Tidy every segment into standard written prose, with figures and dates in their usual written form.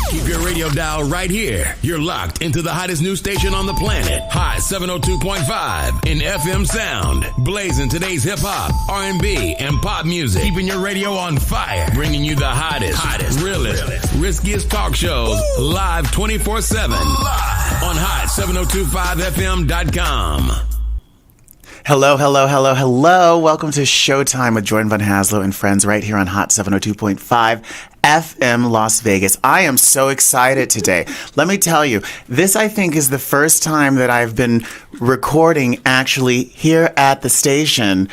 Keep your radio dial right here. You're locked into the hottest news station on the planet. Hot 702.5 in FM sound. Blazing today's hip-hop, R&B, and pop music. Keeping your radio on fire. Bringing you the hottest, realest, riskiest talk shows live 24/7 on hot7025fm.com. Hello. Welcome to Showtime with Jordan Von Haslow and friends right here on Hot 702.5 FM Las Vegas. I am so excited today. Let me tell you, this I think is the first time that I've been recording actually here at the station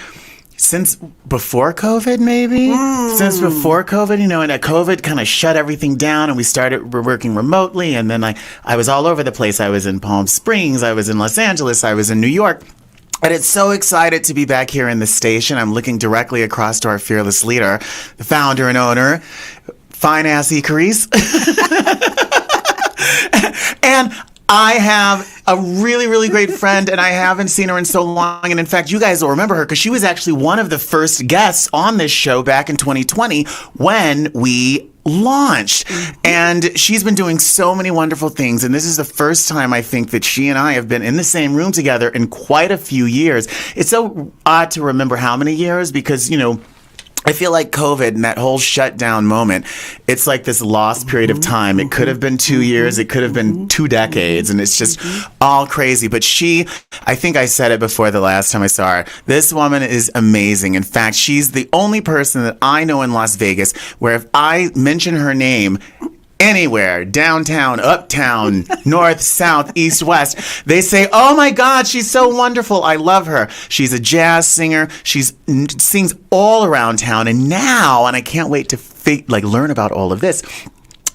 since before COVID, maybe? Since before COVID, and COVID kind of shut everything down and we're working remotely, and then I was all over the place. I was in Palm Springs, I was in Los Angeles, I was in New York. And it's so excited to be back here in the station. I'm looking directly across to our fearless leader, the founder and owner, fine-ass Carice. And I have a really, really great friend, and I haven't seen her in so long. And in fact, you guys will remember her because she was actually one of the first guests on this show back in 2020 when we launched. And she's been doing so many wonderful things. And this is the first time I think that she and I have been in the same room together in quite a few years. It's so odd to remember how many years because, I feel like COVID and that whole shutdown moment, it's like this lost period of time. It could have been 2 years. It could have been 2 decades. And it's just all crazy. But I think I said it before the last time I saw her. This woman is amazing. In fact, she's the only person that I know in Las Vegas where if I mention her name anywhere, downtown, uptown, north, south, east, west, they say, oh my God, she's so wonderful. I love her. She's a jazz singer. She sings all around town. And now, and I can't wait to learn about all of this,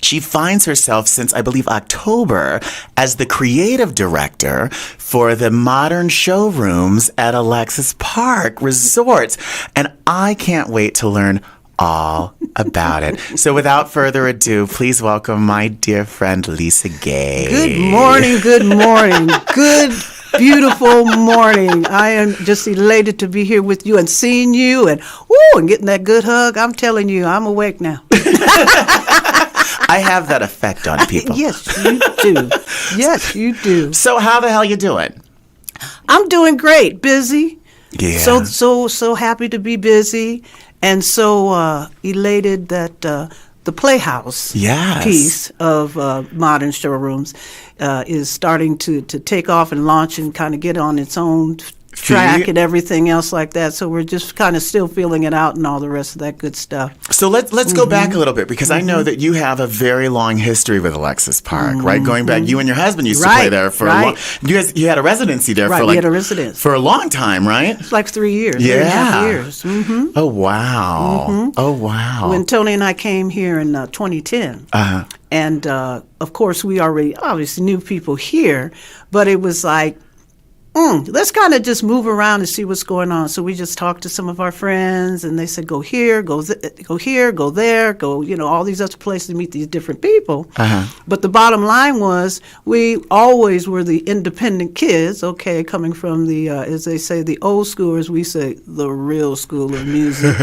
she finds herself since, I believe, October as the creative director for the modern showrooms at Alexis Park Resorts. And I can't wait to learn all about it. So without further ado, please welcome my dear friend Lisa Gay. Good morning, good beautiful morning. I am just elated to be here with you and seeing you and getting that good hug. I'm telling you, I'm awake now. I have that effect on people. Yes, you do. Yes, you do. So how the hell you doing? I'm doing great. Busy. Yeah. So happy to be busy. And so elated that the Playhouse piece of modern showrooms is starting to take off and launch and kind of get on its own track and everything else like that. So we're just kind of still feeling it out and all the rest of that good stuff. So let's go back a little bit because I know that you have a very long history with Alexis Park, right? Going back, you and your husband used to play there for a long. You had a residency there for we had a residence for a long time, right? It's like 3 years. Yeah. 3.5 years. Oh wow. Oh wow. When Tony and I came here in 2010, and of course we already obviously knew people here, but it was like, let's kind of just move around and see what's going on. So we just talked to some of our friends, and they said, go here, go here, go there, go, all these other places to meet these different people. But the bottom line was we always were the independent kids, coming from the, as they say, the old schoolers, we say the real school of music,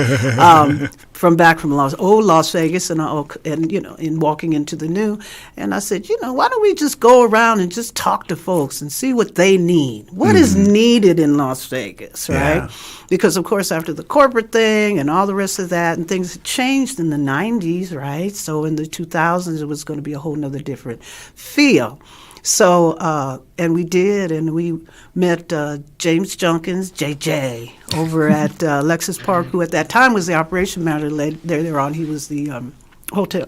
from Las Vegas, and in walking into the new. And I said, why don't we just go around and just talk to folks and see what they need? What is needed in Las Vegas, right? Yeah. Because, of course, after the corporate thing and all the rest of that, and things had changed in the 90s, right? So in the 2000s, it was going to be a whole nother different feel. So, and we did, and we met James Junkins, JJ, over at Alexis Park, who at that time was the operation manager later on. He was the hotel,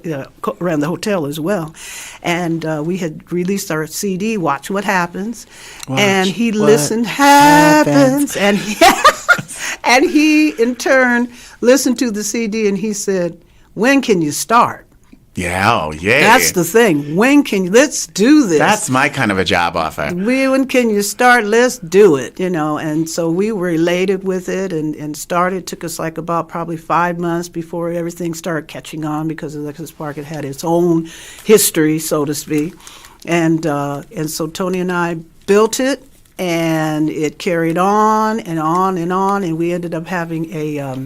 ran the hotel as well. And we had released our CD, Watch What Happens. And he listened, happens. And he, in turn, listened to the CD, and he said, when can you start? Yeah, oh, yeah. That's the thing. Let's do this. That's my kind of a job offer. When can you start? Let's do it, And so we were elated with it and started. It took us like about probably 5 months before everything started catching on because Alexis Park had its own history, so to speak. And so Tony and I built it, and it carried on and on and on, and we ended up having a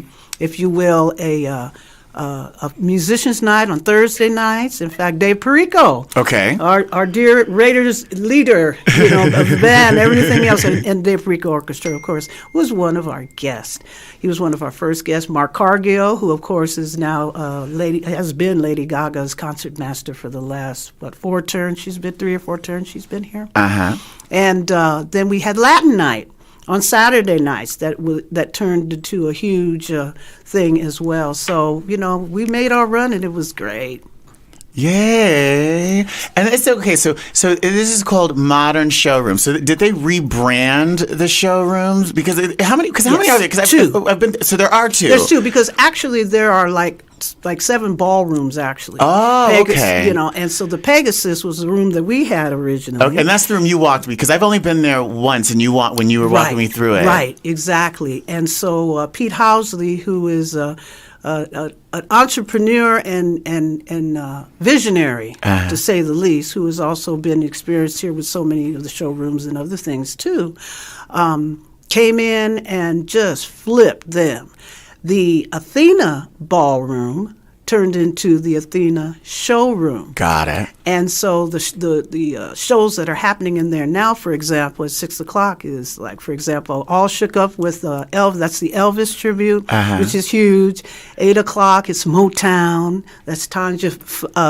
a musicians' night on Thursday nights. In fact, Dave Perico, Okay. our dear Raiders leader, of the band, everything else, and Dave Perico Orchestra, of course, was one of our guests. He was one of our first guests. Mark Cargill, who of course is now has been Lady Gaga's concert master for the last 4 turns. She's been 3 or 4 turns. She's been here. And then we had Latin night on Saturday nights that turned into a huge thing as well. So, we made our run and it was great. Yay! And it's okay. So this is called Modern Showroom. So did they rebrand the showrooms? Because how many are there? Because 2. I've been. So there are 2. There's 2 because actually there are like 7 ballrooms actually. Oh, okay. And so the Pegasus was the room that we had originally. Okay, and that's the room you walked me because I've only been there once, and when you were walking me through it. Right, exactly. And so Pete Housley, who is an entrepreneur and visionary, to say the least, who has also been experienced here with so many of the showrooms and other things too, came in and just flipped them. The Athena Ballroom turned into the Athena Showroom. Got it. And so the shows that are happening in there now, for example, at 6 o'clock is like, for example, All Shook Up with Elvis. That's the Elvis tribute, which is huge. 8 o'clock, it's Motown. That's Tanja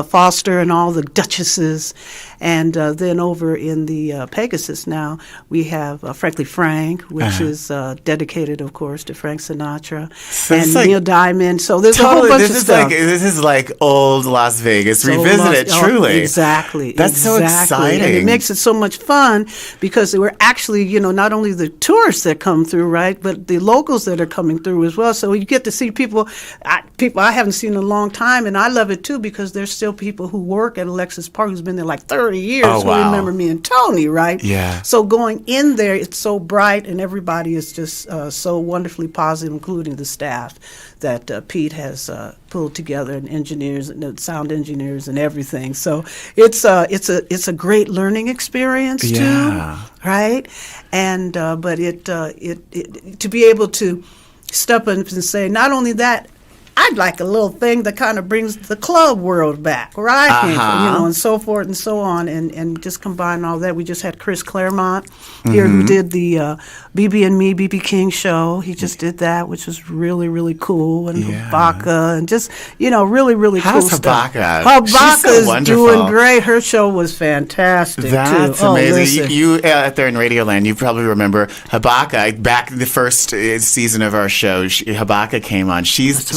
Foster and all the Duchesses. And then over in the Pegasus now, we have Frankly Frank, which is dedicated, of course, to Frank Sinatra and Neil Diamond. So there's a whole bunch of stuff. This is like old Las Vegas revisited, truly. Exactly. That's so exciting. And it makes it so much fun because we're actually, not only the tourists that come through, right, but the locals that are coming through as well. So you get to see people I haven't seen in a long time, and I love it too because there's still people who work at Alexis Park who's been there like 30 years who remember me and Tony, right? Yeah. So going in there, it's so bright and everybody is just so wonderfully positive, including the staff that Pete has pulled together, and engineers and sound engineers and everything. So it's a great learning experience too, right? And but it to be able to step up and say, not only that, I'd like a little thing that kind of brings the club world back, where I came from, and so forth and so on, and just combine all that. We just had Chris Claremont here who did the BB King show. He just did that, which was really, really cool. And Habaka, and just, really, really cool stuff. Habaka's so doing great. Her show was fantastic, That's too. amazing. You out there in Radioland, you probably remember Habaka. Back in the first season of our show, Habaka came on. She's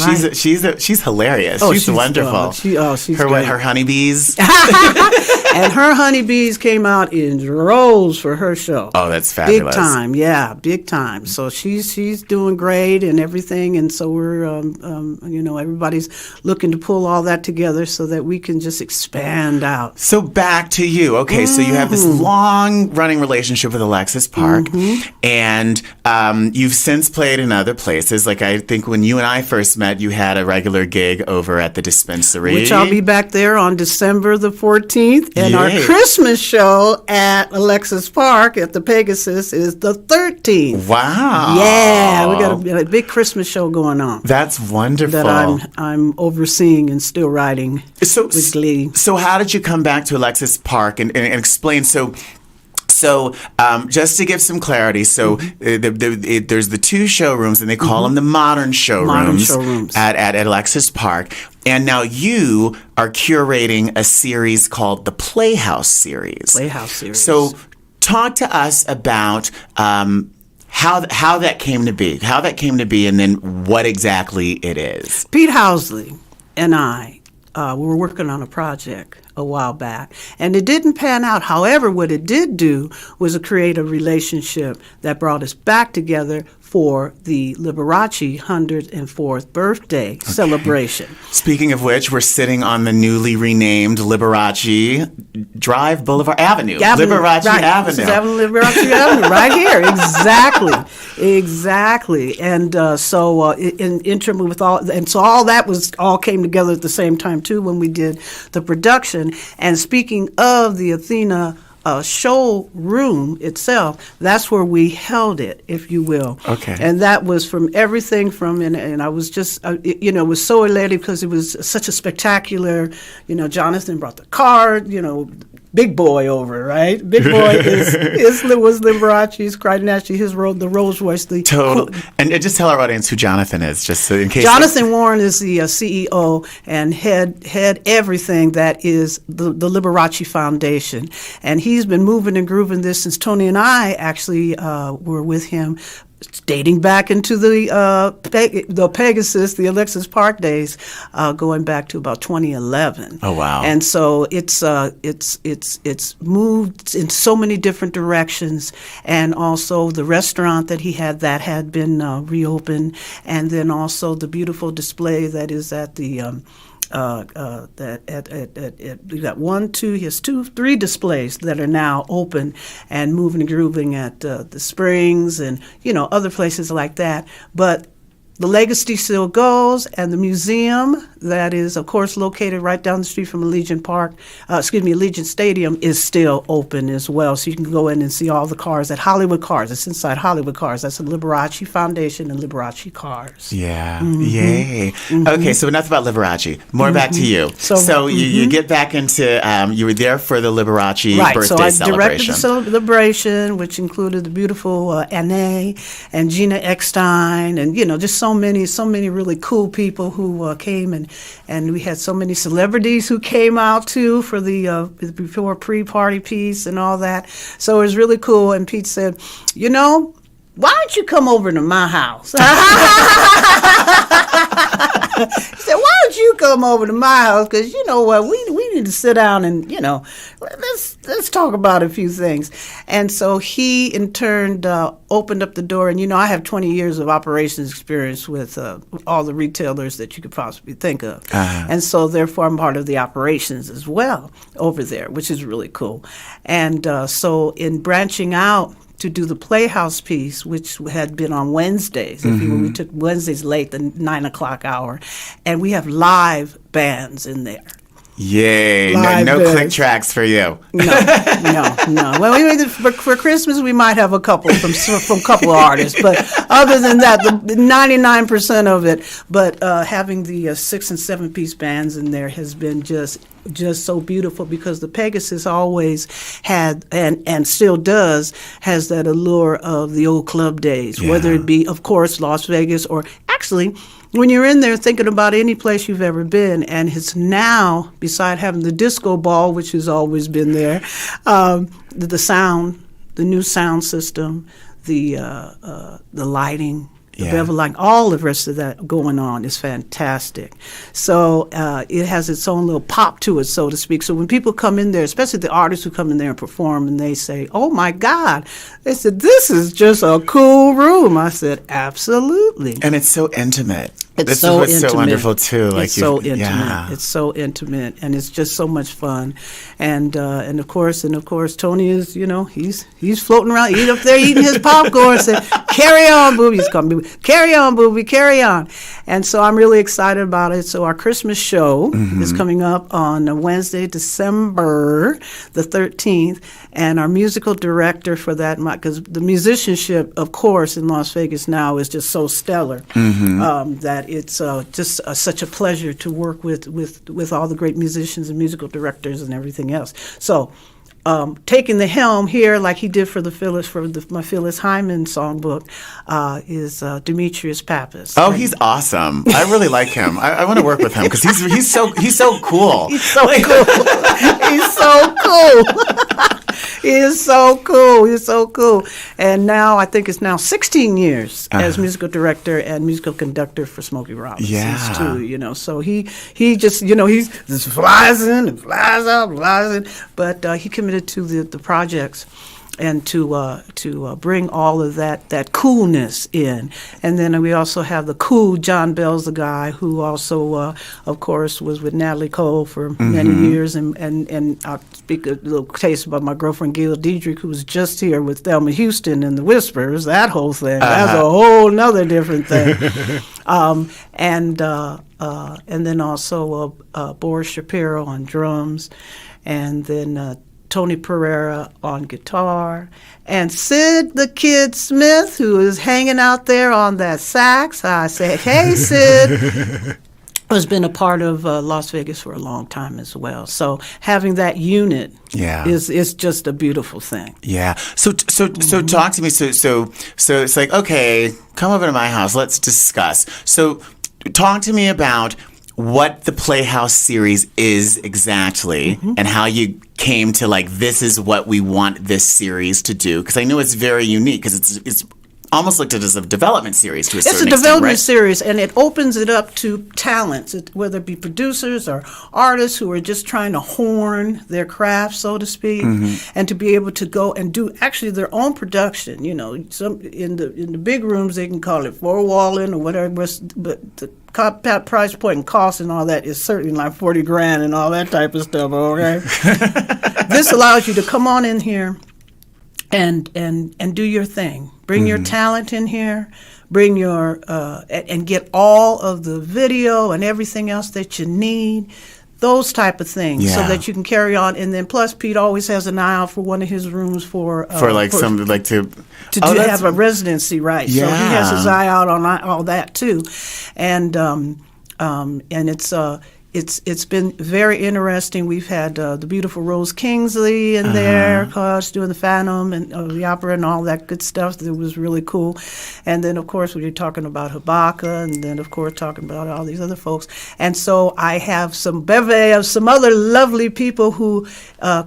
hilarious. She's wonderful. She's great. Her honeybees. And her honeybees came out in droves for her show. Oh, that's fabulous. Big time. So she's doing great and everything. And so we're, everybody's looking to pull all that together so that we can just expand out. So back to you. Okay, so you have this long-running relationship with Alexis Park, and you've since played in other places. Like I think when you and I first met, you had a regular gig over at the dispensary. Which I'll be back there on December the 14th. And our Christmas show at Alexis Park at the Pegasus is the 13th. Wow. Yeah, we got a big Christmas show going on. That's wonderful. That I'm overseeing and still writing with glee. So how did you come back to Alexis Park and explain? So just to give some clarity, there's the 2 showrooms, and they call them the modern showrooms, at Alexis Park. And now you are curating a series called the Playhouse Series. So talk to us about how that came to be, and then what exactly it is. Pete Housley and I were working on a project a while back, and it didn't pan out. However, what it did do was create a relationship that brought us back together for the Liberace 104th birthday celebration. Speaking of which, we're sitting on the newly renamed Liberace Avenue. Liberace Avenue, right here. Exactly. And so in interim with all that came together at the same time too when we did the production. And speaking of the Athena showroom itself, that's where we held it, if you will. Okay. And that was from everything from, and I was just, it was so elated because it was such a spectacular, Jonathan brought the card, big boy over, right? Big boy was Liberace's, Crichton Ashley, the Rolls Royce. Total. And just tell our audience who Jonathan is, just so in case. Jonathan Warren is the CEO and head everything that is the Liberace Foundation. And he's been moving and grooving this since Tony and I actually were with him, dating back into the Pegasus, the Alexis Park days, going back to about 2011. Oh wow! And so it's moved in so many different directions, and also the restaurant that he had that had been reopened, and then also the beautiful display that is at the. We got three displays that are now open and moving and grooving at the Springs and other places like that. But the legacy still goes, and the museum that is, of course, located right down the street from Allegiant Stadium is still open as well. So you can go in and see all the cars at Hollywood Cars. It's inside Hollywood Cars. That's the Liberace Foundation and Liberace Cars. Yeah. Mm-hmm. Yay. Mm-hmm. Okay, so enough about Liberace. More back to you. So you get back into, you were there for the Liberace birthday celebration. So I directed the celebration, which included the beautiful Anne and Gina Eckstein and, just so many really cool people who came, and we had so many celebrities who came out too for the before pre-party piece and all that. So it was really cool. And Pete said, why don't you come over to my house? He said, why don't you come over to my house? Because you know what, we need to sit down and, let's talk about a few things. And so he, in turn, opened up the door. And, I have 20 years of operations experience with all the retailers that you could possibly think of. Uh-huh. And so, therefore, I'm part of the operations as well over there, which is really cool. And so in branching out to do the Playhouse piece, which had been on Wednesdays. Mm-hmm. We took Wednesdays late, the 9 o'clock hour, and we have live bands in there. Yay! No click tracks for you. No. Well, for Christmas we might have a couple from a couple of artists, but other than that, the 99% of it. But having the 6 and 7 piece bands in there has been just so beautiful, because the Pegasus always had and still has that allure of the old club days, whether it be, of course, Las Vegas, or actually when you're in there thinking about any place you've ever been. And it's now, beside having the disco ball, which has always been there, the sound, the new sound system, the lighting, the bevel lighting, all the rest of that going on is fantastic. So it has its own little pop to it, so to speak. So when people come in there, especially the artists who come in there and perform, and they say, "Oh my God," they said, "This is just a cool room." I said, "Absolutely." And it's so intimate. This is what's so wonderful too. It's so intimate. Yeah. It's so intimate, and it's just so much fun. And of course, Tony is, he's floating around, he's up there eating his popcorn, saying, "Carry on, booby." He's calling me, "Carry on, booby, carry on." And so I'm really excited about it. So our Christmas show is coming up on Wednesday, December the 13th, and our musical director for that, because the musicianship, of course, in Las Vegas now is just so stellar that it's just such a pleasure to work with all the great musicians and musical directors and everything else. So taking the helm here, like he did for my Phyllis Hyman songbook, is Demetrius Pappas. Oh, he's awesome! I really like him. I want to work with him because he's so cool. He's so cool. He's so cool. He is so cool. He's so cool. And now I think it's now 16 years as musical director and musical conductor for Smokey Robinson too. So he just he just flies in and flies out, flies in. But he committed to the projects and to bring all of that coolness in. And then we also have the cool John Bell's the guy who also, of course, was with Natalie Cole for many years. And I'll speak a little taste about my girlfriend Gail Diedrich, who was just here with Thelma Houston and the Whispers, that whole thing. That's a whole nother different thing. And then also Boris Shapiro on drums, and then Tony Pereira on guitar, and Sid the Kid Smith, who is hanging out there on that sax. I said, hey, Sid. Has been a part of Las Vegas for a long time as well. So having that unit is just a beautiful thing. Yeah. So talk to me. So it's like, okay, come over to my house. Let's discuss. So talk to me about what the Playhouse series is exactly, and how you came to like, this is what we want this series to do. Because I know it's very unique, because it's almost looked at as a development series to a certain extent. It's a development series, and it opens it up to talents, whether it be producers or artists who are just trying to hone their craft, so to speak, and to be able to go and do actually their own production. You know, some in the big rooms they can call it four-walling or whatever, but the price point and cost and all that is certainly like $40,000 and all that type of stuff. Okay, this allows you to come on in here and do your thing. Bring your talent in here. Bring your and get all of the video and everything else that you need. Those type of things, so that you can carry on. And then plus, Pete always has an eye out for one of his rooms for something like to have a residency, right? Yeah. So he has his eye out on all that too, and it's been very interesting. We've had the beautiful Rose Kingsley in there, of course, doing the Phantom and the opera and all that good stuff. That was really cool. And then, of course, we were talking about Habaka, and then, of course, talking about all these other folks. And so I have some bevy of some other lovely people who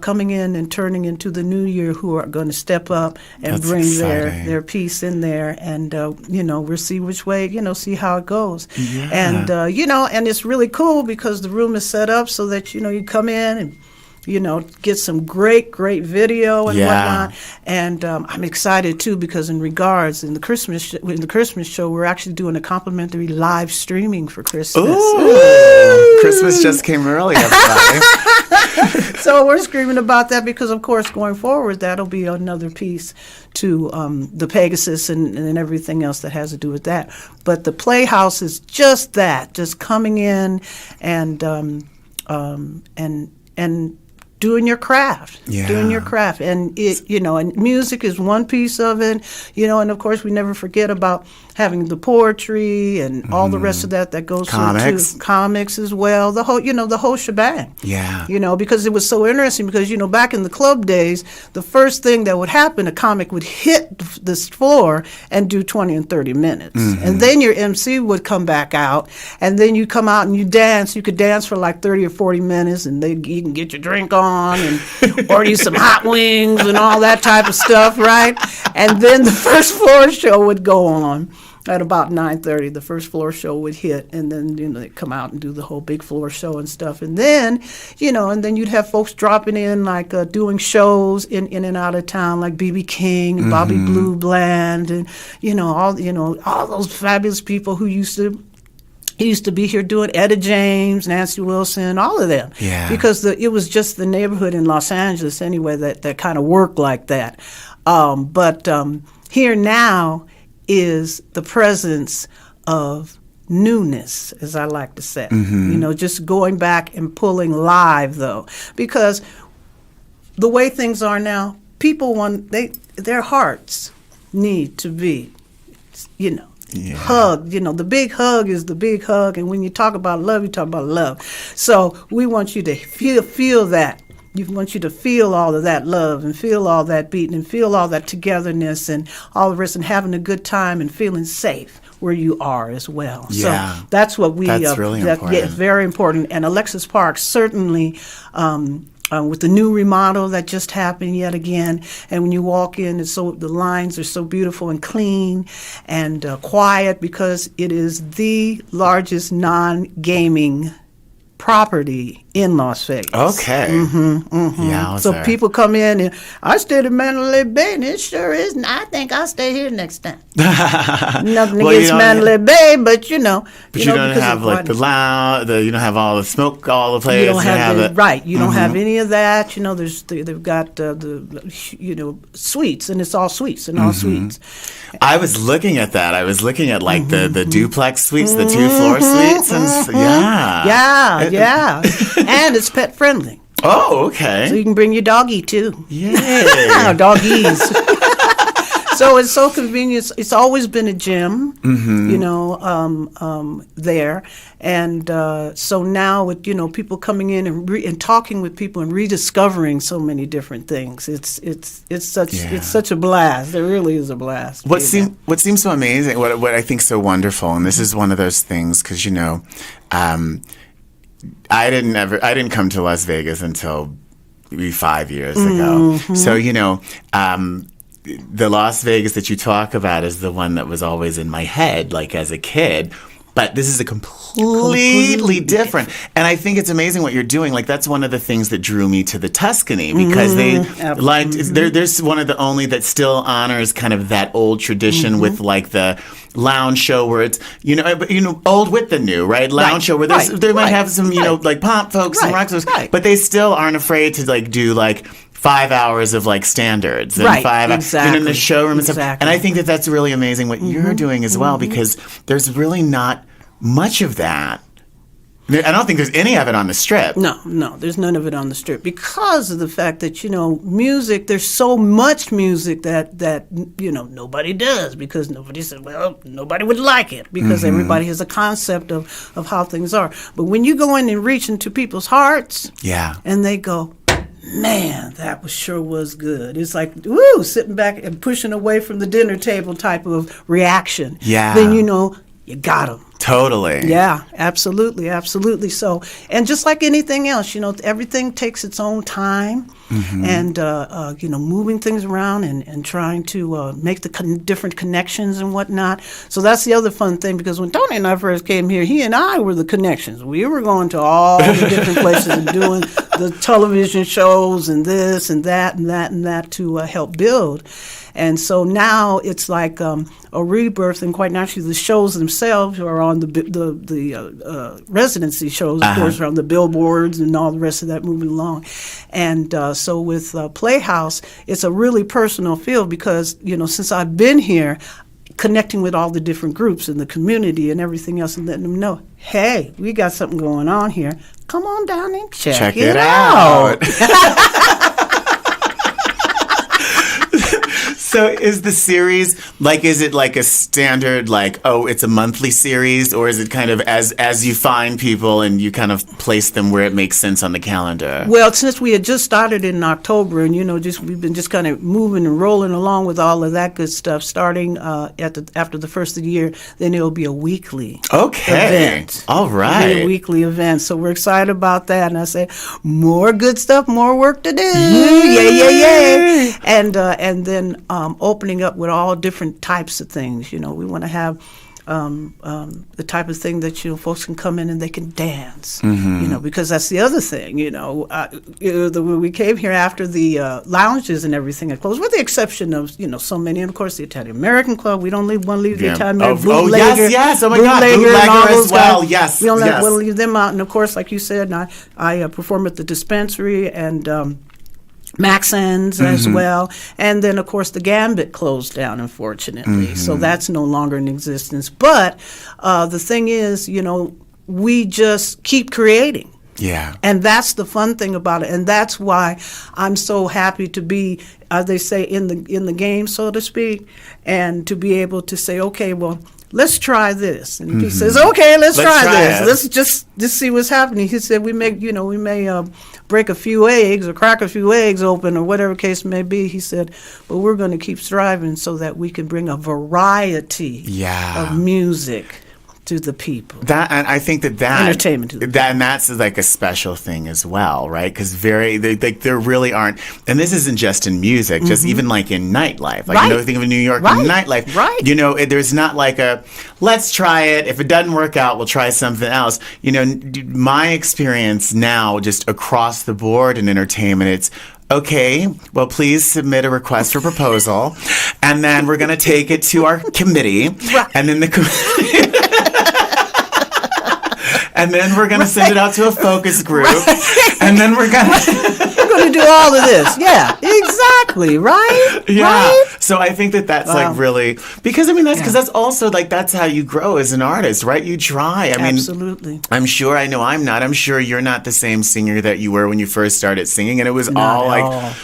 coming in and turning into the new year, who are going to step up and bring their piece in there, and we'll see which way, see how it goes. Yeah. And and it's really cool because the room is set up so that you come in and get some great video and whatnot. And I'm excited too, because in the Christmas show, we're actually doing a complimentary live streaming for Christmas. Ooh. Christmas just came early, everybody. So we're screaming about that because, of course, going forward, that'll be another piece to the Pegasus and everything else that has to do with that. But the Playhouse is just that, just coming in and doing your craft, and and music is one piece of it, and of course we never forget about having the poetry and all the rest of that goes into comics as well, the whole shebang. Because it was so interesting, because back in the club days, the first thing that would happen, a comic would hit this floor and do 20 and 30 minutes, and then your MC would come back out, and then you come out and you could dance for like 30 or 40 minutes, and you can get your drink on and order you some hot wings and all that type of stuff, right? And then the first floor show would go on at about 9:30. The first floor show would hit, and then they'd come out and do the whole big floor show and stuff. And then and then you'd have folks dropping in, like doing shows in and out of town, like B.B. King and Bobby Blue Bland, and all those fabulous people who used to be here doing Etta James, Nancy Wilson, all of them. Yeah. Because it was just the neighborhood in Los Angeles anyway that kind of worked like that. But here now is the presence of newness, as I like to say. Just going back and pulling live, though. Because the way things are now, people their hearts need to be, hug. The big hug is the big hug, and when you talk about love, you talk about love. So we want you to feel that. We want you to feel all of that love and feel all that beating and feel all that togetherness and all the rest, and having a good time and feeling safe where you are as well. Yeah. So that's what that's really important. Yeah, it's very important. And Alexis Park certainly, with the new remodel that just happened yet again, and when you walk in, the lines are so beautiful and clean and quiet, because it is the largest non-gaming property in Las Vegas. Okay. Yeah. So people come in and I stayed in Mandalay Bay, and it sure is. I think I'll stay here next time. Nothing against Mandalay Bay, but But you don't have like the lounge. You don't have all the smoke, all the players. You don't have right. You don't have any of that. They've got the suites, and it's all suites and all suites. I was looking at that. I was looking at like the duplex suites, the 2-floor suites, and yeah. And it's pet friendly. Oh, okay. So you can bring your doggy too. Yay. Doggies. So it's so convenient. It's always been a gym, there. And so now with, people coming in and talking with people and rediscovering so many different things, it's such a blast. It really is a blast. What seems so amazing, what I think so wonderful, and this is one of those things, because I didn't come to Las Vegas until maybe 5 years ago. So the Las Vegas that you talk about is the one that was always in my head, like as a kid. But this is a completely different. And I think it's amazing what you're doing. Like, that's one of the things that drew me to the Tuscany, because they liked, there's one of the only that still honors kind of that old tradition with like the lounge show where it's, old with the new, right? Lounge show where they might have some, like pop folks and rock stars, but they still aren't afraid to like do like 5 hours of like standards and in the showroom and stuff. And I think that that's really amazing what you're doing as well, because there's really not much of that. I don't think there's any of it on the Strip. No, there's none of it on the Strip, because of the fact that, music, there's so much music that nobody does, because nobody said, well, nobody would like it, because everybody has a concept of how things are. But when you go in and reach into people's hearts, and they go, man, that sure was good. It's like, woo, sitting back and pushing away from the dinner table type of reaction. Yeah. Then you got them. Totally. Yeah, absolutely. So, and just like anything else, everything takes its own time, and moving things around and trying to make the different connections and whatnot. So that's the other fun thing, because when Tony and I first came here, he and I were the connections. We were going to all the different places and doing the television shows and this and that and that and that to help build. And so now it's like a rebirth, and quite naturally, the shows themselves are on the residency shows, of course, are on the billboards and all the rest of that moving along. And so with Playhouse, it's a really personal feel, because, since I've been here, connecting with all the different groups in the community and everything else, and letting them know, hey, we got something going on here. Come on down and check it out. So is the series, is it like a standard, it's a monthly series, or is it kind of as you find people and you kind of place them where it makes sense on the calendar? Well, since we had just started in October, and we've been just kind of moving and rolling along with all of that good stuff, starting after the first of the year, then it'll be a weekly event. All right. It'll be a weekly event. So we're excited about that. And I say, more good stuff, more work to do. Yay. And then opening up with all different types of things. We want to have the type of thing that folks can come in and they can dance. Because that's the other thing. When we came here after the lounges and everything had closed, with the exception of so many, and of course the Italian American Club. We don't want to leave the Italian American Bootlegger. Yes. Oh my God, Bootlegger as well. Yes. We don't want to leave them out. And of course, like you said, I perform at the dispensary and. Maxen's as well. And then, of course, the Gambit closed down, unfortunately. So that's no longer in existence. But the thing is, we just keep creating. Yeah. And that's the fun thing about it. And that's why I'm so happy to be, as they say, in the game, so to speak, and to be able to say, okay, well, let's try this. And he says, okay, let's try this. Let's just see what's happening. He said, we may break a few eggs or crack a few eggs open or whatever case may be. He said, but we're going to keep striving so that we can bring a variety of music to the people. And I think that entertainment to the people. And that's like a special thing as well, right? Because there really aren't, and this isn't just in music, just even like in nightlife. Think of New York nightlife. Right. There's not like let's try it. If it doesn't work out, we'll try something else. My experience now, just across the board in entertainment, it's, okay, well, please submit a request for proposal, and then we're going to take it to our committee, and then the committee... And then we're going to send it out to a focus group. And then we're going to... We're going to do all of this. Yeah, exactly. Right? Yeah. Right? So I think that's like really, because I mean, that's also like, that's how you grow as an artist, right? You try. I mean, absolutely. I'm sure, I know I'm not. I'm sure you're not the same singer that you were when you first started singing. And it was all like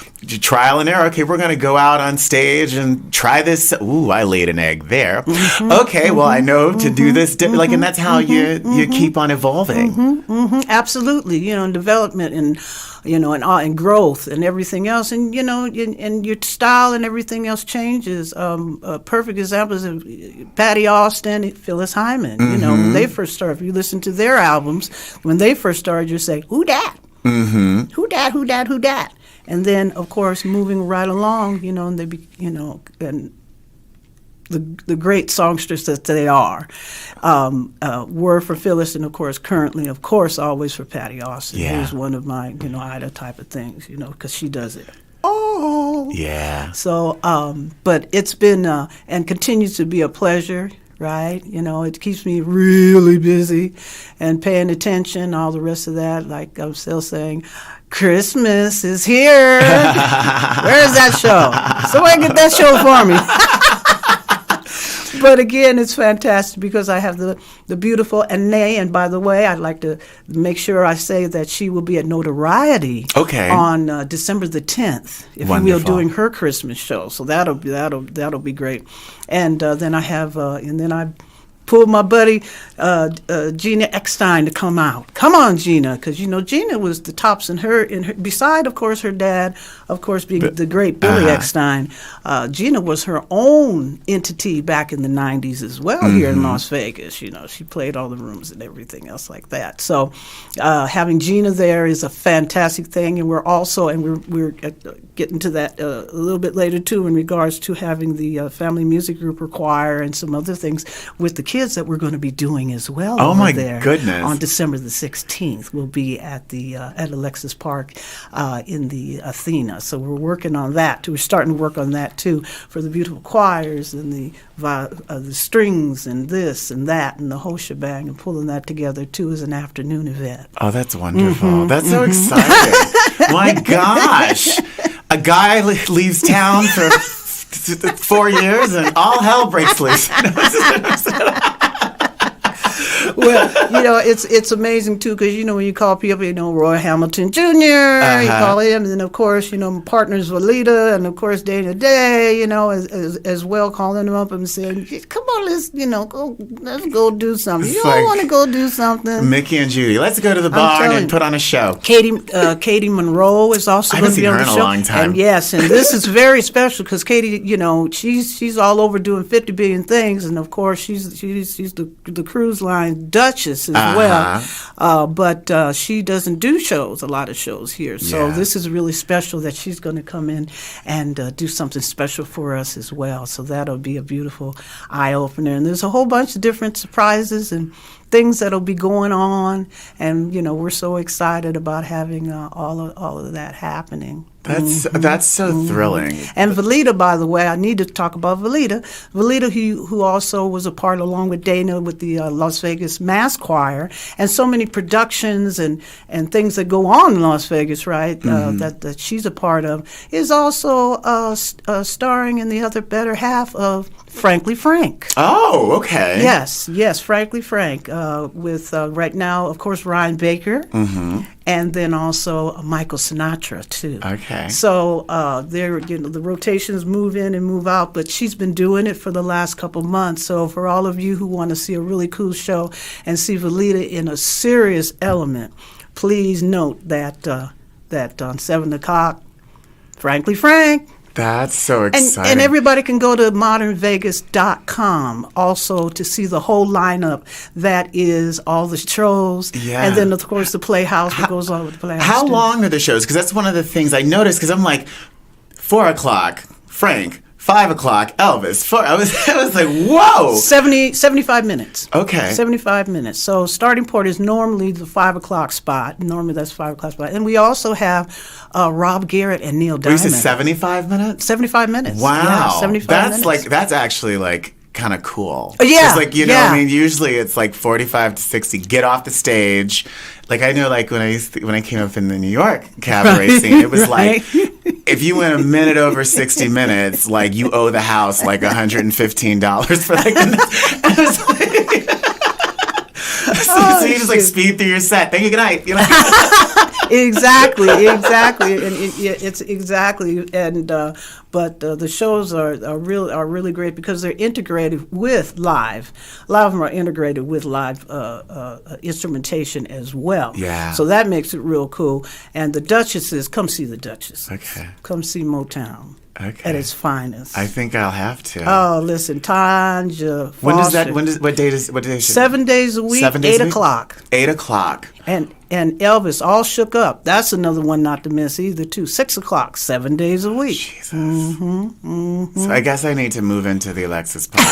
trial and error. Okay, we're going to go out on stage and try this. Ooh, I laid an egg there. Okay, well, I know to do this. Like, and that's how you keep on evolving. Absolutely. You know, and development and, you know, and growth and everything else. And, you know, and your style and everything else changes. A perfect example is Patty Austin, Phyllis Hyman. You know, when they first started, if you listen to their albums, when they first started, you say, who dat? Who dat, who dat, who dat? And then, of course, moving right along, you know, and they be, you know, and the great songsters that they are were for Phyllis, and of course, currently, of course, always for Patty Austin, who's one of my, you know, Ida type of things, you know, because she does it. Oh, yeah. So, but it's been and continues to be a pleasure. Right, you know, it keeps me really busy and paying attention, all the rest of that. Like I'm still saying, Christmas is here. Where is that show? Somebody get that show for me. But again, it's fantastic because I have the beautiful Anae. And by the way, I'd like to make sure I say that she will be at Notoriety on December the 10th, if you will, doing her Christmas show. So that'll be great. And then I have I pulled my buddy Gina Eckstein to come out. Come on, Gina, because you know Gina was the tops in her beside, of course, her dad, of course, being the great Billy Eckstein. Gina was her own entity back in the 90s as well here in Las Vegas. You know, she played all the rooms and everything else like that. So having Gina there is a fantastic thing, and we're getting to that a little bit later too in regards to having the family music group or choir and some other things with the kids that we're going to be doing as well. Oh my there. Goodness! On December the 16th, we'll be at the at Alexis Park in the Athena. So we're working on that too. We're starting to work on that too for the beautiful choirs and the strings and this and that and the whole shebang, and pulling that together too as an afternoon event. Oh, that's wonderful! That's so exciting! My gosh, a guy leaves town for 4 years and all hell breaks loose. Well, you know, it's amazing too, because you know when you call people, you know, Roy Hamilton Jr. You call him, and then of course, you know, partners Valita, and of course Dana Day, you know, as well, calling them up and saying, "Come on, let's go do something." You don't want to go do something. Mickey and Judy, let's go to the barn and put on a show. Katie Monroe is also going to be on the show. I haven't seen her in a long time. And yes, and this is very special because Katie, you know, she's all over doing 50 billion things, and of course she's the cruise line Duchess as well, but she doesn't do a lot of shows here. So this is really special that she's going to come in and do something special for us as well. So that'll be a beautiful eye opener. And there's a whole bunch of different surprises and things that'll be going on, and you know we're so excited about having all of that happening. That's so thrilling. And Valita, by the way, I need to talk about Valita. Valita, who also was a part, along with Dana, with the Las Vegas Mass Choir, and so many productions and things that go on in Las Vegas, right? That she's a part of, is also starring in the other better half of Frankly Frank. Oh, okay. Yes, Frankly Frank, with right now, of course, Ryan Baker. And then also Michael Sinatra too. Okay. So the rotations move in and move out, but she's been doing it for the last couple months. So for all of you who want to see a really cool show and see Valita in a serious element, please note that on 7 o'clock, Frankly Frank. That's so exciting. And everybody can go to modernvegas.com also to see the whole lineup. That is all the shows. Yeah. And then, of course, the Playhouse that goes on with the Playhouse. How long are the shows? Because that's one of the things I noticed, because I'm like, 4 o'clock, Frank. 5 o'clock, Elvis. I was like, whoa! 75 minutes. Okay. 75 minutes. So starting point is normally the 5 o'clock spot. Normally that's 5 o'clock spot. And we also have Rob Garrett and Neil Diamond. You said 75 minutes? 75 minutes. Wow. Yeah, 75 minutes. That's actually like kind of cool. Yeah, 'Cause, like, you know, yeah. I mean, usually it's like 45 to 60. Get off the stage. Like, I know, like, when I came up in the New York cabaret scene, it was right. like, if you went a minute over 60 minutes, like, you owe the house like $115 for like. It was like so you just like speed through your set. Thank you. Good night. You know? Exactly, and it's exactly, and but the shows are really great because they're integrated with live. A lot of them are integrated with live instrumentation as well. Yeah. So that makes it real cool. And the Duchesses, come see the Duchesses. Okay. Come see Motown. Okay. At its finest. I think I'll have to. Oh, listen, Tanja Foster. When does that? What day is? 7 days a week, 7 days 8 a week? o'clock. 8 o'clock. And Elvis, All Shook Up. That's another one not to miss either, too. 6 o'clock, 7 days a week. Jesus. So I guess I need to move into the Alexis Park.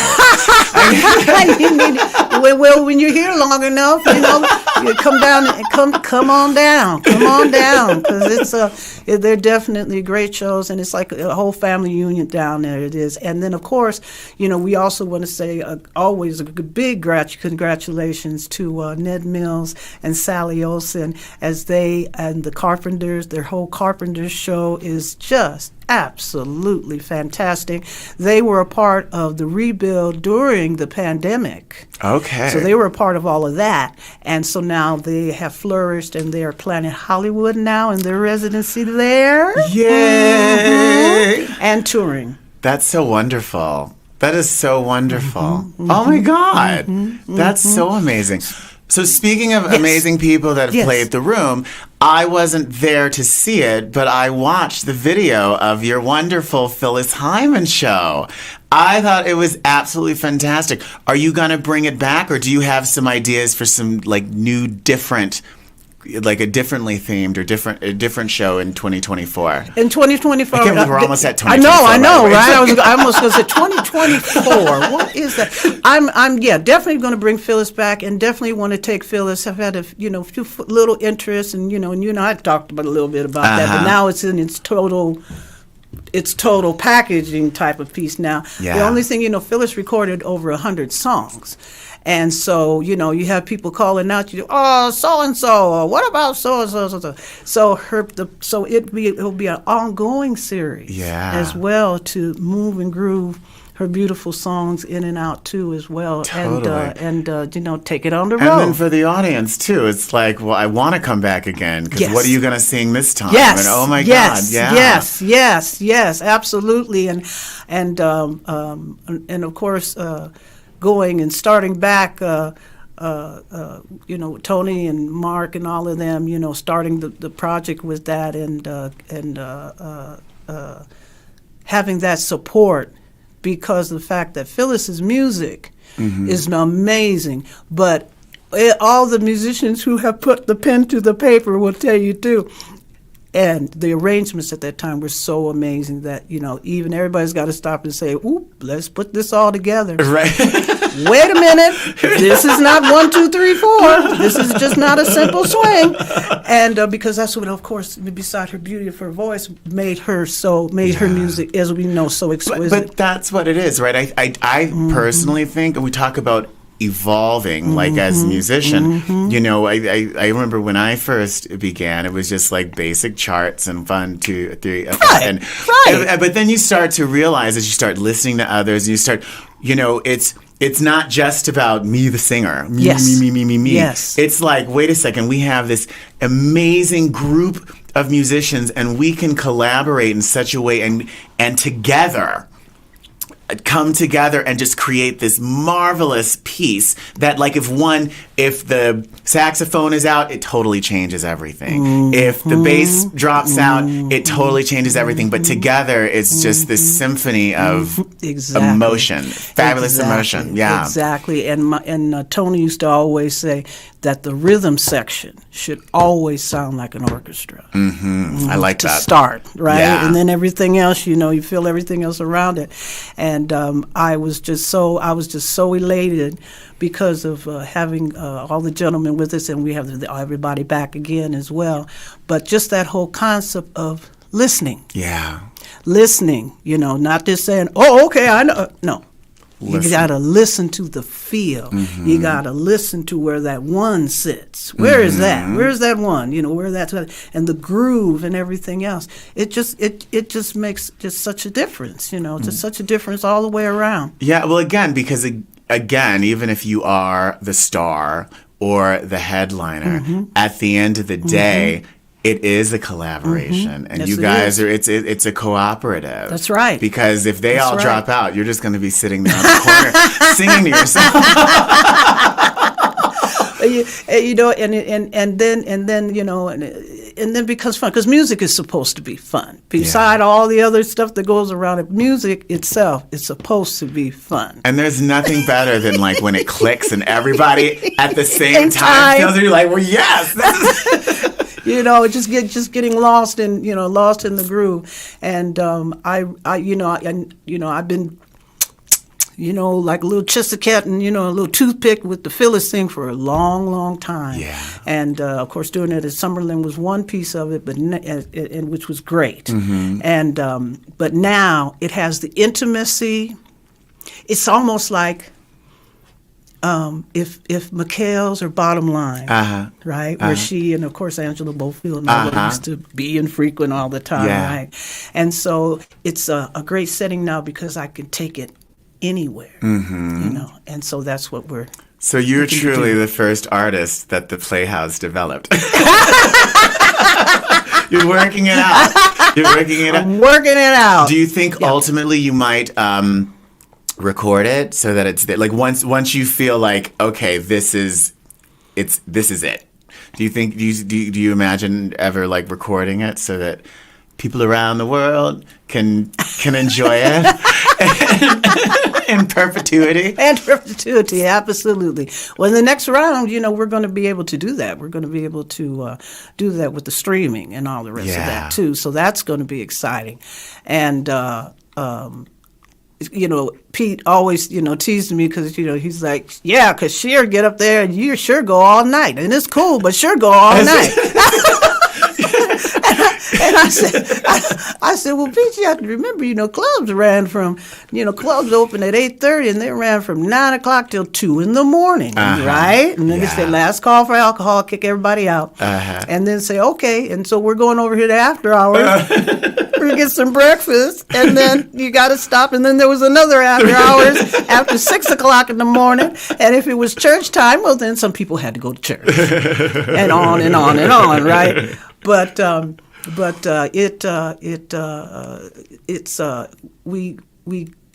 Well, when you're here long enough, you know, you come down and come on down, because they're definitely great shows, and it's like a whole family union down there. It is, and then of course, you know, we also want to say always a big congratulations to Ned Mills and Sally Olsen, as they and the Carpenters. Their whole Carpenters show is just absolutely fantastic. They were a part of the rebuild during the pandemic. Okay. So they were a part of all of that. And so now they have flourished, and they are planning Hollywood now in their residency there. Yay! And touring. That's so wonderful. That is so wonderful. Oh my God. That's so amazing. So speaking of amazing people that have played the room, I wasn't there to see it, but I watched the video of your wonderful Phyllis Hyman show. I thought it was absolutely fantastic. Are you going to bring it back, or do you have some ideas for some like new, different, like a differently themed or a different show in 2024? In 2024, I can't believe we're almost at 2024. I know, right? I almost going to say 2024. What is that? I'm definitely going to bring Phyllis back, and definitely want to take Phyllis. I've had a few little interest, and I talked about a little bit about that, but now it's in its total packaging type of piece now. Yeah. The only thing, Phyllis recorded over 100 songs. And so, you have people calling out, so-and-so, or what about so-and-so? So it'll be an ongoing series as well, to move and groove her beautiful songs in and out too as well. Totally. And take it on the road. And then for the audience too, it's like, well, I want to come back again, because what are you going to sing this time? Yes. And, oh my God. Yeah. Yes, absolutely. And of course, going and starting back, Tony and Mark and all of them, starting the project with that, and having that support, because of the fact that Phyllis's music is amazing, but all the musicians who have put the pen to the paper will tell you too. And the arrangements at that time were so amazing that, even everybody's got to stop and say, "Ooh, let's put this all together." Right. Wait a minute. This is not 1, 2, 3, 4. This is just not a simple swing. And because that's what, of course, beside her beauty of her voice, made her music, as we know, so exquisite. But that's what it is, right? I personally think, and we talk about evolving, like as a musician, I remember when I first began, it was just like basic charts and 1, 2, 3, right. But then you start to realize, as you start listening to others, and you start, it's not just about me, the singer, me. Yes. It's like, wait a second, we have this amazing group of musicians, and we can collaborate in such a way, and together come together and just create this marvelous piece that, like, if the saxophone is out, it totally changes everything. If the bass drops out, it totally changes everything. But together, it's just this symphony of emotion, fabulous emotion. Yeah, exactly. And Tony used to always say that the rhythm section should always sound like an orchestra. I like that. To start, right? Yeah. And then everything else, you feel everything else around it. And I was just so elated because of having all the gentlemen with us, and we have everybody back again as well. But just that whole concept of listening. Yeah. Listening, not just saying, "Oh, okay, I know." No. You got to listen to the feel. Mm-hmm. You got to listen to where that one sits. Where is that? Where's that one? Where that's and the groove and everything else. It just makes just such a difference. Just such a difference all the way around. Yeah. Well, because even if you are the star or the headliner, at the end of the day. It is a collaboration, and yes, you guys are. It's a cooperative. That's right. Because if they all drop out, you're just going to be sitting there on the corner singing to yourself. And then becomes fun because music is supposed to be fun. Beside all the other stuff that goes around it, music itself is supposed to be fun. And there's nothing better than like when it clicks and everybody at the same time feels it. You're like, well, yes. Just getting lost in the groove, and I've been, like a little Chestercat and a little toothpick with the Phyllis thing for a long, long time. Yeah. And of course, doing it at Summerlin was one piece of it, but and which was great. Mm-hmm. And but now it has the intimacy. It's almost like. If McHale's or Bottom Line, right, where she and of course Angela Bofield and all that used to be infrequent all the time, right, and so it's a great setting now because I can take it anywhere, and so that's what we're. So you're truly the first artist that the Playhouse developed. You're working it out. I'm working it out. Do you think ultimately you might? Record it so that it's like once you feel like okay this is it. Do you think do you imagine ever like recording it so that people around the world can enjoy it in perpetuity? And perpetuity, absolutely. Well, in the next round, we're going to be able to do that. We're going to be able to do that with the streaming and all the rest of that too. So that's going to be exciting, and. Pete always, teased me because, he's like, yeah, because she'll get up there and you sure go all night. And it's cool, but sure go all night. And I said, well, Pete, you have to remember, clubs ran from, clubs opened at 8:30 and they ran from 9 o'clock till 2 in the morning, right? And then they said, last call for alcohol, kick everybody out. And then say, okay, and so we're going over here to after hours. We're going to get some breakfast, and then you got to stop. And then there was another after hours after 6 o'clock in the morning. And if it was church time, well, then some people had to go to church. And on and on and on, right? But we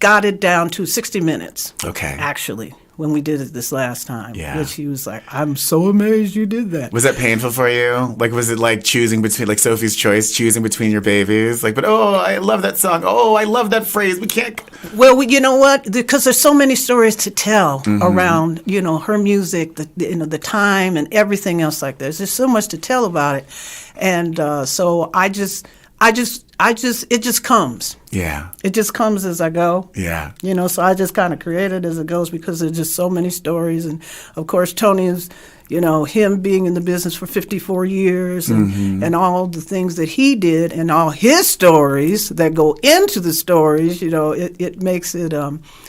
got it down to 60 minutes. Okay. Actually, when we did it this last time. Yeah. Which he was like, I'm so amazed you did that. Was that painful for you? Like, was it like choosing between, like Sophie's Choice, choosing between your babies? Like, but I love that song. Oh, I love that phrase. We can't. Well, you know what? Because there's so many stories to tell around, her music, the time and everything else like that. There's so much to tell about it. And so it just comes. Yeah. It just comes as I go. Yeah. So I just kind of create it as it goes because there's just so many stories. And, of course, Tony is, him being in the business for 54 years and all the things that he did and all his stories that go into the stories, it makes it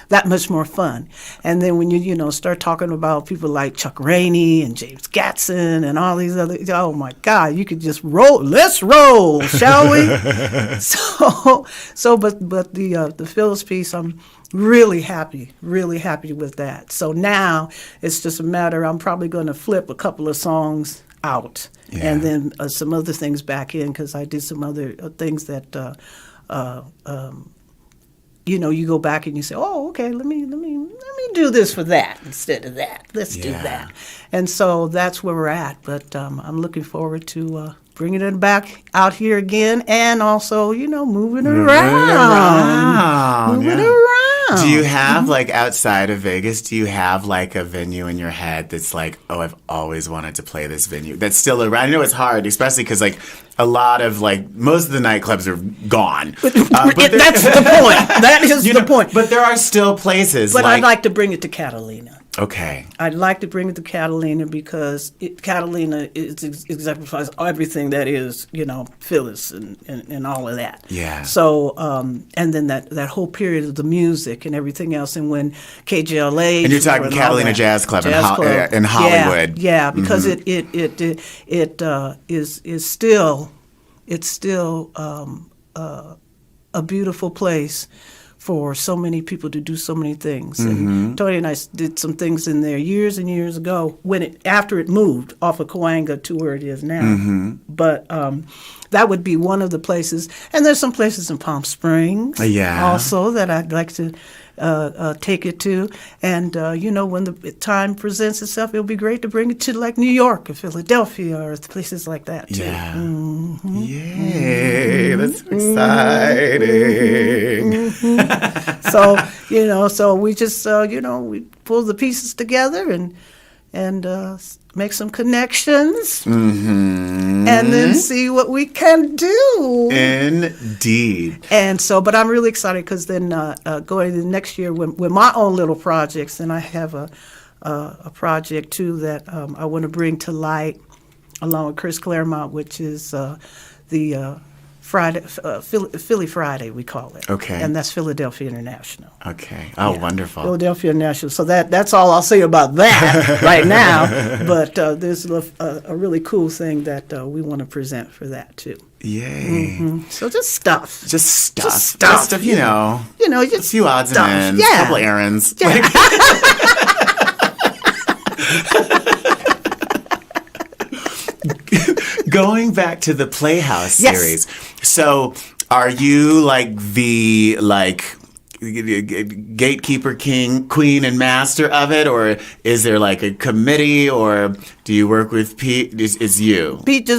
that much more fun. And then when you start talking about people like Chuck Rainey and James Gatson and all these other, oh, my God, you could just roll. Let's roll, shall we? But the Phyllis piece, I'm really happy with that. So now it's just a matter, I'm probably going to flip a couple of songs out and then some other things back in because I did some other things that, you go back and you say, oh, okay, let me do this for that instead of that. Let's do that. And so that's where we're at. But I'm looking forward to bringing it back out here again and also, moving around. Moving around. Do you have, like, outside of Vegas, do you have, like, a venue in your head that's like, oh, I've always wanted to play this venue? That's still around. I know it's hard, especially because, like, a lot of, like, most of the nightclubs are gone. But that's the point. That is the point. But there are still places. But I'd like to bring it to Catalina. Okay. I'd like to bring it to Catalina because Catalina exemplifies everything that is, Phyllis and all of that. Yeah. So, and then that whole period of the music and everything else, and when KJLA. And you're talking Catalina Jazz Club in Hollywood. Yeah, because it is still a beautiful place for so many people to do so many things. And Tony and I did some things in there years and years ago after it moved off of Cahuenga to where it is now. But that would be one of the places. And there's some places in Palm Springs also that I'd like to take it to. And, when the time presents itself, it'll be great to bring it to like New York or Philadelphia or places like that too. Yeah. Yay, that's exciting. So we just, we pull the pieces together and make some connections and then see what we can do. Indeed. And so, but I'm really excited because then going into next year with my own little projects, and I have a project too that I want to bring to light along with Chris Claremont, which is the Friday, Philly Friday, we call it. Okay. And that's Philadelphia International. Okay. Oh, yeah. Wonderful. Philadelphia International. So that's all I'll say about that right now. But there's a really cool thing that we want to present for that, too. Yay. So just stuff. Just stuff, just a few odds stuff. and ends, Yeah. a couple errands. Yeah. Going back to the Playhouse series, so are you like the gatekeeper, queen, and master of it, or is there like a committee, or do you work with Pete? It's you. Pete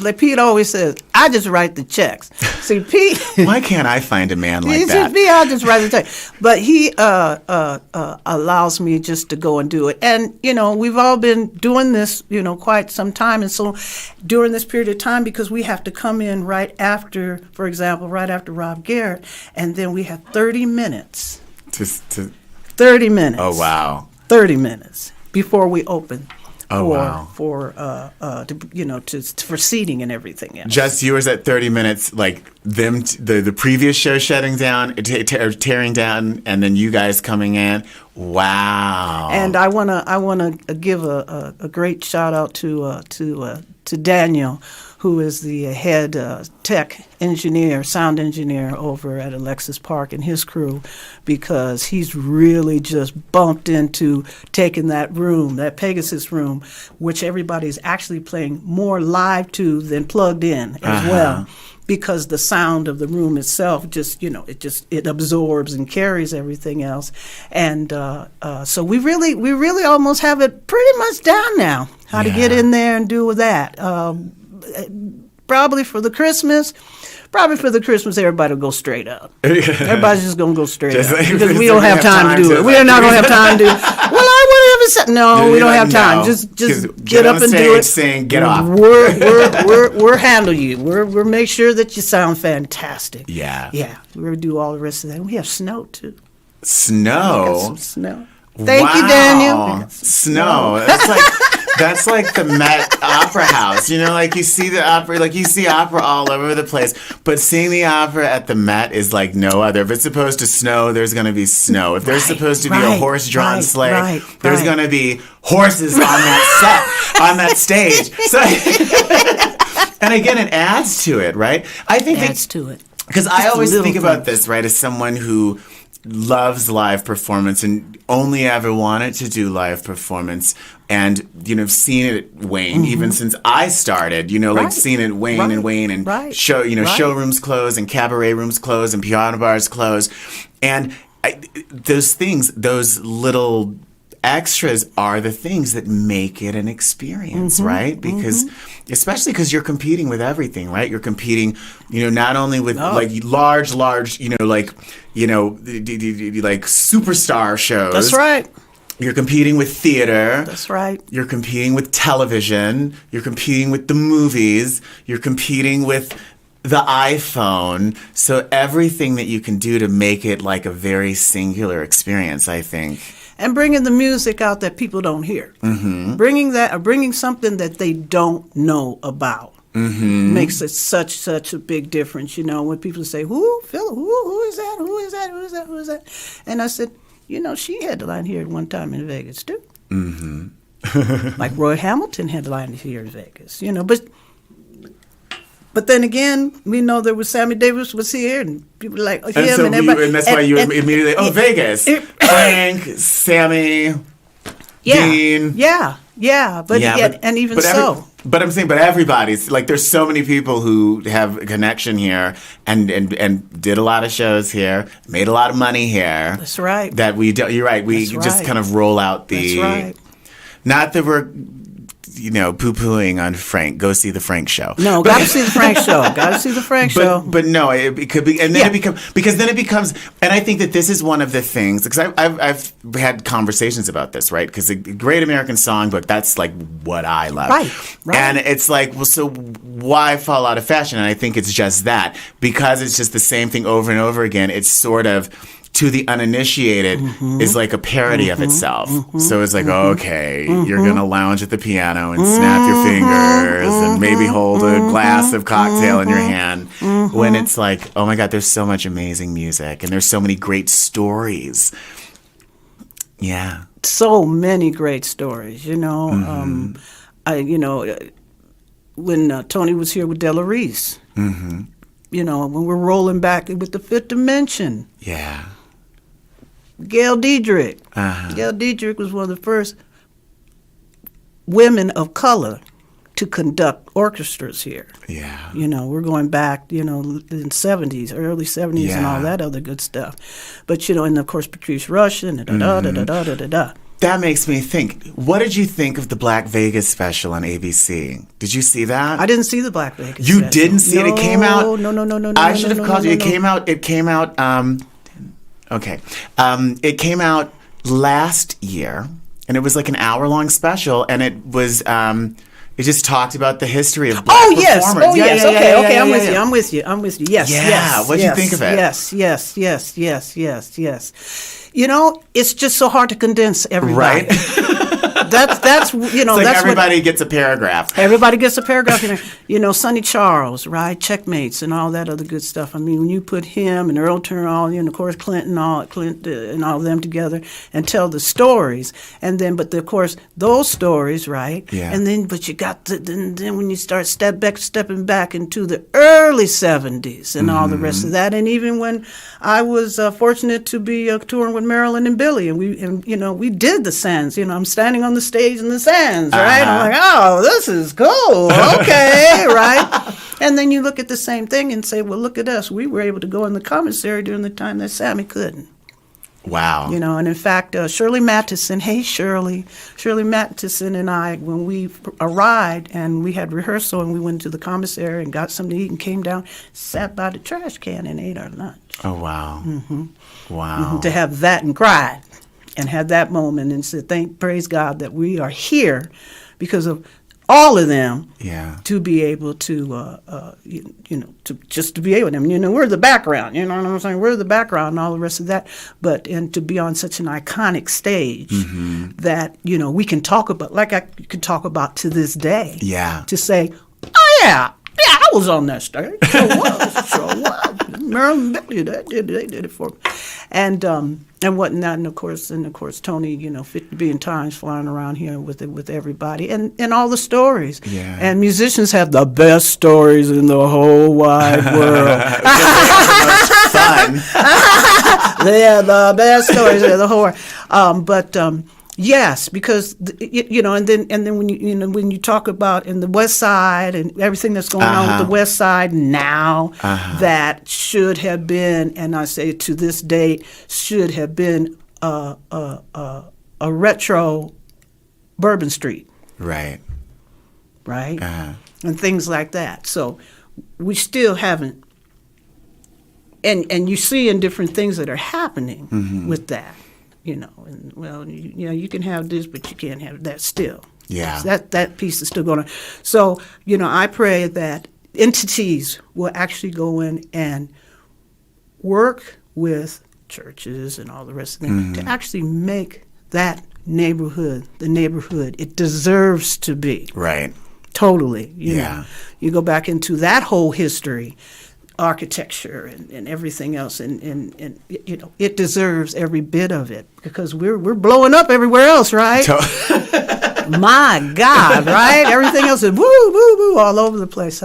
like Pete always says, I just write the checks. See, Pete. Why can't I find a man like that? I'll just write the check. But he allows me just to go and do it. And, we've all been doing this, quite some time. And so during this period of time, because we have to come in right after, for example, right after Rob Garrett, and then we have 30 minutes. 30 minutes. Oh, wow. 30 minutes before we open. For seating and everything else. Just yours at 30 minutes, like them, the previous show shutting down, tearing down, and then you guys coming in. Wow! And I wanna give a great shout out to Daniel, who is the head tech engineer, sound engineer over at Alexis Park, and his crew, because he's really just bumped into taking that room, that Pegasus room, which everybody's actually playing more live to than plugged in as well, because the sound of the room itself it absorbs and carries everything else. And so we really almost have it pretty much down now, how to get in there and do that. Probably for the Christmas, everybody will go straight up. Everybody's just going to go straight up because we don't have time to do it. We are not going to have time to do it. Well, I want to have a set. No, we don't have time. No. Just get up and do it. Sing, get off. We're handle you. We're make sure that you sound fantastic. Yeah. Yeah. We're going to do all the rest of that. We have snow, too. Snow? We got some snow. Thank you, Daniel. Snow. That's like the Met Opera House. Like you see the opera, like you see opera all over the place. But seeing the opera at the Met is like no other. If it's supposed to snow, there's going to be snow. If there's supposed to be a horse-drawn sleigh, there's going to be horses on that set, on that stage. So, and again, it adds to it, right? I think it adds to it. Because I always think about this, right, as someone who loves live performance and only ever wanted to do live performance, and seen it wane even since I started, like seeing it wane and wane, and showrooms close and cabaret rooms close and piano bars close, and those little extras are the things that make it an experience, right? Because especially because you're competing with everything, right? You're competing, not only with like large, like superstar shows. That's right. You're competing with theater. That's right. You're competing with television. You're competing with the movies. You're competing with the iPhone. So everything that you can do to make it like a very singular experience, I think. and bringing the music out that people don't hear. Bringing something that they don't know about. Makes it such a big difference, when people say, who is that? Who is that? Who is that? Who is that? And I said, she headlined here at one time in Vegas too. Like Roy Hamilton headlined here in Vegas, but then again, we know there was Sammy Davis was here, and people like him, and everybody. And that's why you immediately, Vegas, Frank, Sammy, Dean. But everybody's like, there's so many people who have a connection here and did a lot of shows here, made a lot of money here. That's right. That we do, you're right. We just kind of roll out the. That's right. Not that we're, poo-pooing on Frank. Go see the Frank show. No, got to see the Frank show. Got to see the Frank show. But no, it could be, and then it becomes, and I think that this is one of the things, because I've had conversations about this, right? Because the Great American Songbook, that's like what I love, right? And it's like, well, so why fall out of fashion? And I think it's just that, because it's just the same thing over and over again. It's sort of, to the uninitiated, is like a parody of itself. So it's like, okay, you're going to lounge at the piano and snap your fingers and maybe hold a glass of cocktail in your hand. When it's like, oh my God, there's so much amazing music and there's so many great stories. Yeah. So many great stories, when Tony was here with Della Reese, when we're rolling back with the Fifth Dimension. Yeah. Gail Diedrich. Gail Diedrich was one of the first women of color to conduct orchestras here. Yeah. We're going back, in the 70s, early 70s and all that other good stuff. But, and of course Patrice Rushen, da-da-da-da-da-da-da-da. That makes me think. What did you think of the Black Vegas special on ABC? Did you see that? I didn't see the Black Vegas You special. didn't see it? It came out. No. I should have called you. It came out. It came out. Okay. It came out last year, and it was like an hour-long special, and it was. It just talked about the history of Black performers. Oh, yes. Okay. I'm with you. Yes. Yeah. Yes. What'd you think of it? Yes. It's just so hard to condense everybody. Right. That's it's like that's everybody gets a paragraph. Everybody gets a paragraph. Sonny Charles, right? Checkmates and all that other good stuff. I mean, when you put him and Earl Turner, of course Clinton and all of them together and tell the stories, and then, of course, those stories, right? Yeah. And then, but you got then when you start stepping back into the early 70s and all the rest of that, and even when I was fortunate to be touring with Marilyn and Billy, and we did the Sands. I'm standing on the stage in the Sands, right? I'm like, oh, this is cool. Okay, right? And then you look at the same thing and say, well, look at us. We were able to go in the commissary during the time that Sammy couldn't. Wow. And in fact, Shirley Mattison, Shirley Mattison and I, when we arrived and we had rehearsal and we went to the commissary and got something to eat and came down, sat by the trash can and ate our lunch. Oh, wow. Wow. To have that and cried and had that moment and said, praise God that we are here because of all of them, to be able to, to be able to, we're the background, you know what I'm saying? We're the background and all the rest of that. And to be on such an iconic stage that, we can talk about, like I could talk about to this day. Yeah. To say, oh, yeah, I was on that stage. Sure was. Marilyn and Billy, they did it for me. And whatnot, and of course, Tony, 50 billion times flying around here with everybody, and all the stories. Yeah. And musicians have the best stories in the whole wide world. Fun. They have the best stories in the whole world. Yes, because and then when you talk about in the West Side and everything that's going on with the West Side now, that should have been, and I say to this day, should have been a retro Bourbon Street, right, and things like that. So we still haven't, and you see in different things that are happening with that. You can have this, but you can't have that still. Yeah. So that piece is still going on. So, I pray that entities will actually go in and work with churches and all the rest of them to actually make that neighborhood, the neighborhood it deserves to be. Right. Totally. You Yeah. know, you go back into that whole history, architecture and everything else, and you know, it deserves every bit of it, because we're blowing up everywhere else, right? My God, right? Everything else is woo, woo, woo all over the place.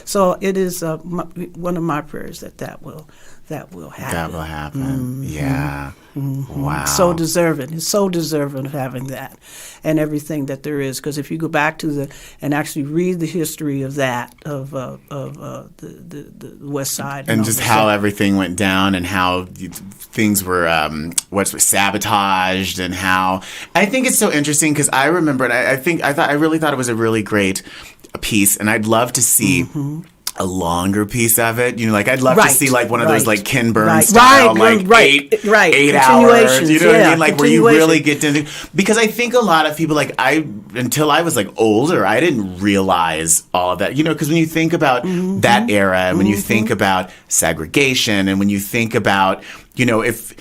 So it is one of my prayers that will happen. That will happen. Yeah. Wow. So deserving. It's so deserving of having that and everything that there is. Because if you go back to and actually read the history of that, of the West Side. And just how everything went down and how things were sabotaged, and how I think it's so interesting, because I remember, and I really thought it was a really great piece, and I'd love to see a longer piece of it. You know, like I'd love to see like one of those like Ken Burns style, like 8 hours. You know what I mean? Like where you really get into, because I think a lot of people, like until I was like older, I didn't realize all of that. You know, because when you think about that era, and when you think about segregation, and when you think about, you know, if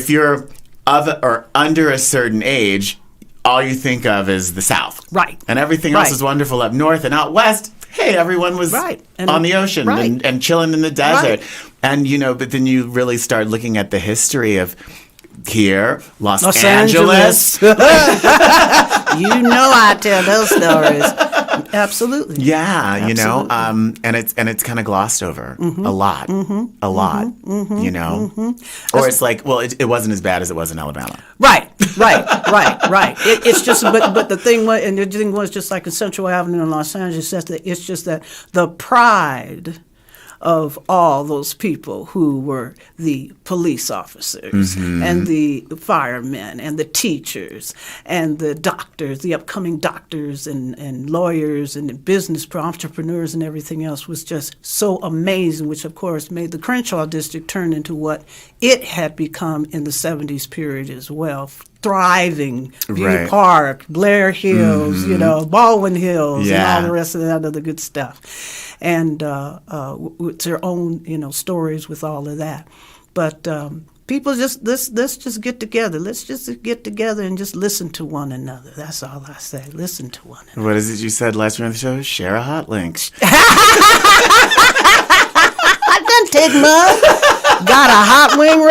you're of or under a certain age, all you think of is the South. Right. And everything else is wonderful up north, and out west, hey, everyone was on the ocean and chilling in the desert. And, you know, but then you really start looking at the history of here, Los Angeles. You know I tell those stories. Absolutely. Yeah, you know, and it's kind of glossed over a lot, you know. Or it's like, well, it wasn't as bad as it was in Alabama. Right. It's just, but the thing was, and the thing was, just like in Central Avenue in Los Angeles, it's just that the pride of all those people who were the police officers and the firemen and the teachers and the doctors, the upcoming doctors and lawyers and business entrepreneurs and everything else was just so amazing, which of course made the Crenshaw district turn into what it had become in the 70s period as well. Thriving, Beauty Park, Blair Hills, you know, Baldwin Hills, and all the rest of that other good stuff. And with their own, you know, stories with all of that. But people let's just get together. Let's just get together and just listen to one another. That's all I say. Listen to one another. What is it you said last week on the show? Share a hot link. I done take mine. Got a hot wing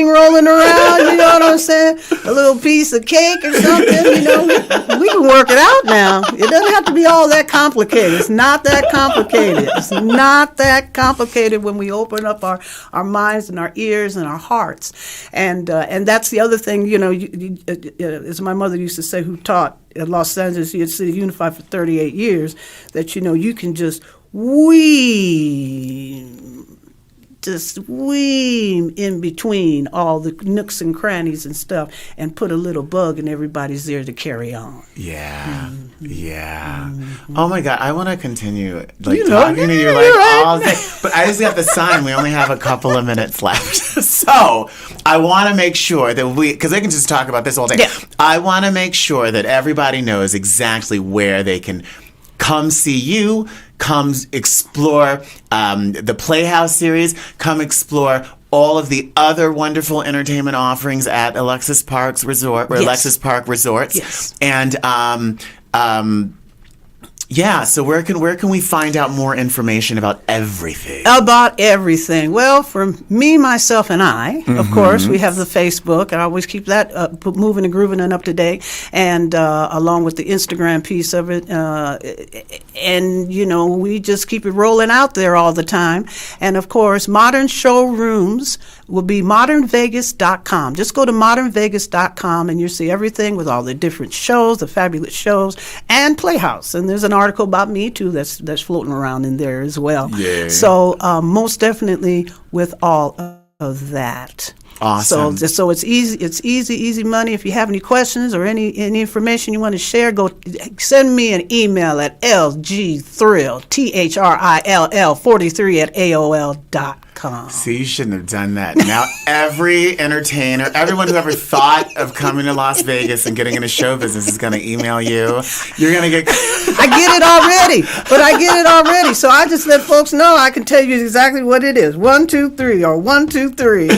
rolling around, you know what I'm saying? A little piece of cake or something, you know. We can work it out now. It doesn't have to be all that complicated. It's not that complicated. It's not that complicated when we open up our minds and our ears and our hearts. And that's the other thing, you know, as my mother used to say, who taught at Los Angeles City Unified for 38 years, that, you know, you can just weave in between all the nooks and crannies and stuff and put a little bug in everybody's there to carry on. Yeah. Oh my God, I want to continue talking to you all day. But I just got the sign. We only have a couple of minutes left. So I want to make sure that because I can just talk about this all day. Yeah. I want to make sure that everybody knows exactly where they can come see you, come explore the Playhouse series, come explore all of the other wonderful entertainment offerings at Alexis Park Resorts. Yes. And so where can we find out more information about everything? About everything. Well, for me, myself, and I, of course, we have the Facebook, and I always keep that moving and grooving and up to date, and along with the Instagram piece of it. And, you know, we just keep it rolling out there all the time. And, of course, modern showrooms will be modernvegas.com. Just go to modernvegas.com, and you'll see everything with all the different shows, the fabulous shows, and Playhouse. And there's an article about me too that's floating around in there as well. Yeah. So most definitely with all of that. Awesome. So it's easy money. If you have any questions or any information you want to share, go send me an email at lgthrill, THRILL 43 at AOL.com. See, you shouldn't have done that. Now every entertainer, everyone who ever thought of coming to Las Vegas and getting into show business is going to email you. You're going to get... I get it already. So I just let folks know I can tell you exactly what it is. 1, 2, 3 or 1, 2, 3.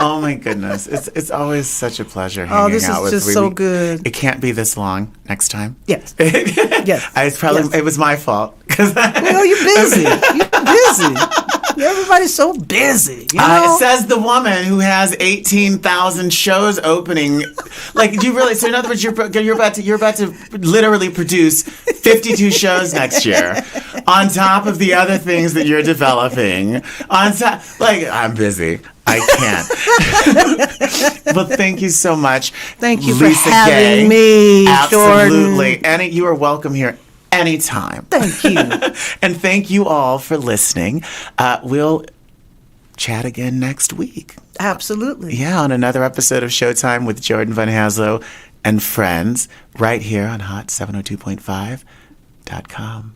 Oh my goodness, it's always such a pleasure hanging out with you. Oh, this is just so good. It can't be this long next time. Yes. Yes. It was my fault. Well, you're busy. You're busy. Everybody's so busy. You know? Says the woman who has 18,000 shows opening. Like, do you really? So in other words, you're about to literally produce 52 shows next year, on top of the other things that you're developing. On top, like, I'm busy. I can't. But thank you so much. Thank you Lisa for having Gay. me, Absolutely. Jordan. You are welcome here anytime. Thank you. And thank you all for listening. We'll chat again next week. Absolutely. Yeah, on another episode of Showtime with Jordan Van Haslow and friends, right here on Hot 702.5.com.